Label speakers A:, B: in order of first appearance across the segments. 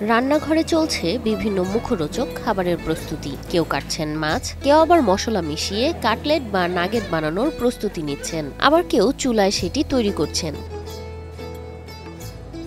A: রান্নাঘরে চলছে বিভিন্ন মুখরোচক খাবারের প্রস্তুতি। কেউ কাটছেন মাছ, কেউ আবার মশলা মিশিয়ে কাটলেট বা নাগেট বানানোর প্রস্তুতি নিচ্ছেন, আবার কেউ চুলায় সেটি তৈরি করছেন।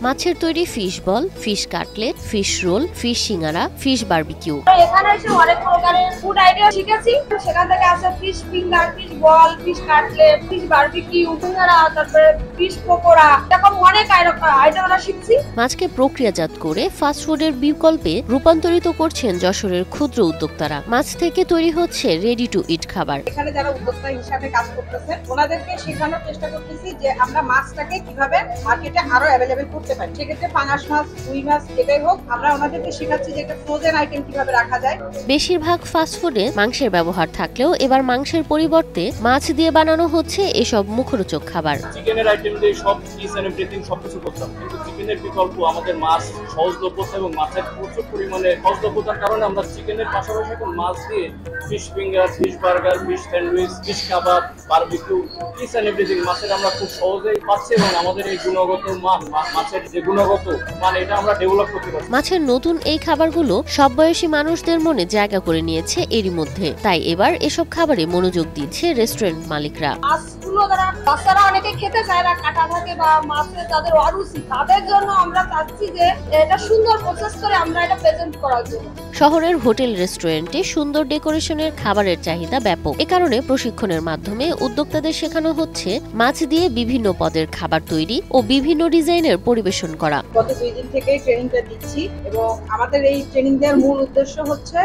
A: মাছের তৈরি fish ball, fish cutlet, fish roll, fish singara, fish barbecue.
B: এখানে এসে অনেক প্রকারের ফুড আইটেম শিখেছি। সেখান থেকে আছে fish finger, fish ball, fish cutlet, fish barbecue, singara, তারপরে ফিশ পকোড়া, এরকম অনেক আইটেম আমরা শিখছি।
A: মাছকে প্রক্রিয়াজাত করে ফাস্টফুডের বিকল্পে রূপান্তরিত করছেন যশোরের ক্ষুদ্র উদ্যোক্তারা। মাছ থেকে তৈরি হচ্ছে রেডি টু ইট খাবার।
B: এখানে যারা উদ্যোক্তা হিসাবে কাজ করতেছে ওনাদেরকে শেখানোর চেষ্টা করতেছি যে আমরা মাছটাকে কিভাবে মার্কেটে আরো অ্যাভেলেবেল করতে পারি। সেক্ষেত্রে পাঙাশ মাছ, রুই মাছ, এটাই হোক, আমরা ওনাদেরকে শেখাচ্ছি যে একটা ফ্রোজেন আইটেম কিভাবে রাখা যায়।
A: বেশিরভাগ ফাস্টফুডে মাংসের ব্যবহার থাকলেও এবার মাংসের পরিবর্তে মাছ দিয়ে বানানো হচ্ছে এসব মুখরোচক খাবার।
C: চিকেনের আইটেম দিয়ে সব চিজ এন্ড এভরিথিং সবকিছু করতাম, কিন্তু চিকেনের বিকল্প আমাদের মাছ সহজলভ্যতা এবং মাছের প্রচুর পরিমাণে সহজলভ্যতার কারণে আমরা চিকেনের পাশাপাশি এখন মাছ দিয়ে fish finger, fish burger, fish sandwich, fish kebab, barbecue, cheese and everything মাছের আমরা খুব সহজেই পাচ্ছি এবং আমাদের এই গুণগত মান, মাছের যে গুণগত মান, এটা আমরা ডেভেলপ করতে পারছি।
A: মাছের নতুন এই খাবারগুলো সব বয়সী মানুষদের মনে জায়গা করে নিয়েছে এরই মধ্যে, তাই এবার এসব খাবারে মনোযোগ দিচ্ছে রেস্টুরেন্ট মালিকরা।
B: মাছগুলো যারা বাচ্চারা অনেকে খেতে চায় না, কাটা থাকে বা মাছের তাদের অরুচি, তাদের জন্য আমরা চাচ্ছি যে এটা সুন্দর প্রসেস করে আমরা এটা প্রেজেন্ট করার জন্য।
A: শহরের হোটেল রেস্টুরেন্টে সুন্দর ডেকোরেশনের খাবারের চাহিদা ব্যাপক। এ কারণে প্রশিক্ষণের মাধ্যমে উদ্যোক্তাদের শেখানো হচ্ছে মাছ দিয়ে বিভিন্ন পদের খাবার তৈরি ও বিভিন্ন ডিজাইনের পরিবেশন করা।
B: গত 2 দিন থেকে ট্রেনিংটা দিচ্ছি এবং আমাদের এই ট্রেনিং দেওয়ার মূল উদ্দেশ্য হচ্ছে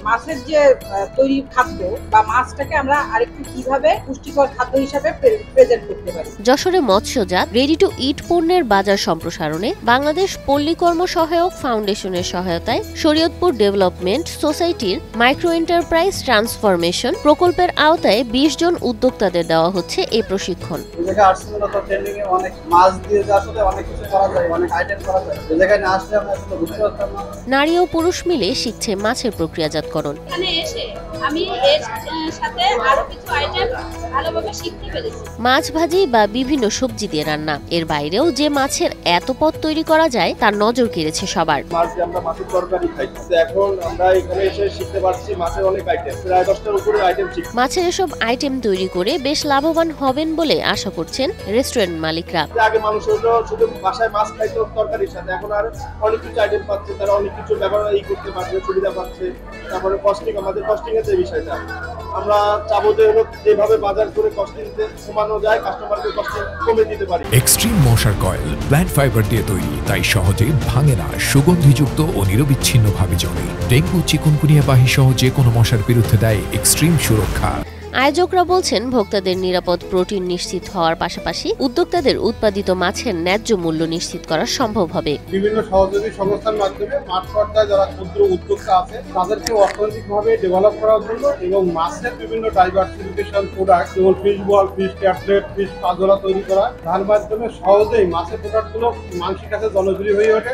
B: মাছের যে তৈরি খাদ্য বা মাছটাকে আমরা আরেকটু কিভাবে পুষ্টিকর খাদ্য হিসাবে প্রেজেন্ট করতে পারি।
A: যশোরে মৎস্যজাত রেডি টু ইট পণ্যের বাজার সম্প্রসারণে বাংলাদেশ পল্লী কর্ম সহায়ক ফাউন্ডেশনের সহায়তায় শরীয়তপুর ডেভেলপমেন্ট সোসাইটির মাইক্রো এন্টারপ্রাইজ ট্রান্সফরমেশন প্রকল্পের আওতায় 20 জন উদ্যোক্তাদের দেওয়া হচ্ছে এই প্রশিক্ষণ। নারী ও পুরুষ মিলে শিখছে মাছের প্রক্রিয়াজাতকরণ।
B: এখানে এসে আমি এর সাথে আরো কিছু আইটেম ভালোভাবে শিখতে পেরেছি।
A: মাছ ভাজি বা বিভিন্ন সবজি দিয়ে রান্না, এর বাইরেও যে মাছের এত পদ তৈরি করা যায় তার নজর কেড়েছে সবার।
C: আমরা মাছের তরকারি খাই, এখন আমরা এখানে এসে শিখতে পারছি মাছের অনেক আইটেম, প্রায় 10টার উপরে আইটেম শিখছি।
A: মাছের এসব আইটেম তৈরি করে বেশ লাভবান হবেন বলে আশা করছেন রেস্টুরেন্ট মালিকরা।
C: আগে মানুষ শুধু বাসায় মাছ খাইতো তরকারির সাথে, এখন আর অনেক কিছু আইটেম পাচ্ছে, তারা অনেক কিছু ব্যবহার করতে পারছে, সুবিধা পাচ্ছে। তারপরে কস্টিং, আমাদের কস্টিং এর যে বিষয়টা আমরা চাবো যে যেভাবে বাজার করে কস্টিং কমানো যায়, কাস্টমারকে কস্টিং কমে দিতে পারি।
D: এক্সট্রিম মশার কয়েল প্ল্যান্ট ফাইবার দিয়ে তৈরি, তাই সহজে ভাঙে না, সুগন্ধিযুক্ত ও নিরবিচ্ছিন্নভাবে জ্বলে। ডেঙ্গু, চিকুনগুনিয়া বাহি সহ যে কোনো মশার বিরুদ্ধে দেয় এক্সট্রিম সুরক্ষা।
A: আয়োজকরা বলছেন ভোক্তাদের নিরাপদ প্রোটিন নিশ্চিত হওয়ার পাশাপাশি উদ্যোক্তাদের উৎপাদিত মাছের ন্যায্য মূল্য নিশ্চিত করা সম্ভব হবে।
E: বিভিন্ন সহযোগী সংস্থার মাধ্যমে মাঠ পর্যায়ে যারা ক্ষুদ্র উদ্যোক্তা আছে তাদেরকে অর্থনৈতিকভাবে ডেভেলপ করার জন্য এবং মাছের বিভিন্ন ডাইভার্সিফিকেশন প্রোডাক্ট যেমন ফিশ বল, ফিশ ক্যাটলেট, ফিশ পাজোলা তৈরি করা, তার মাধ্যমে সহজেই মাছের প্রোডাক্টগুলো মানুষের কাছে জনপ্রিয় হয়ে ওঠে।